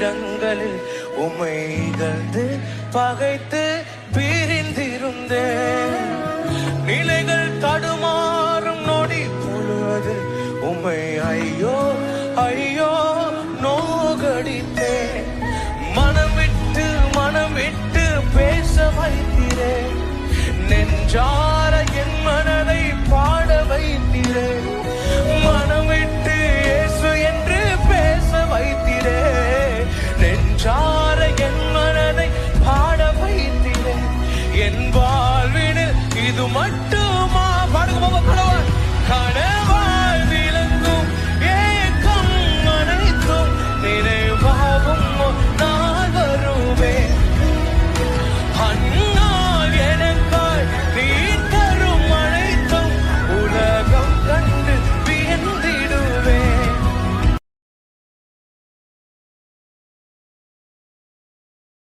நிமிடங்களில் உம்மை இகழ்ந்து பகைத்து பிரிந்திருந்தேன். நிலைகள் தடுமாறும் நொடி பொழுது உம்மை ஐயோ ஐயோ நோகடித்தேன். மனம் விட்டு பேச வைத்தீரே, நெஞ்சார என் மனதை பாட வைத்தேன்.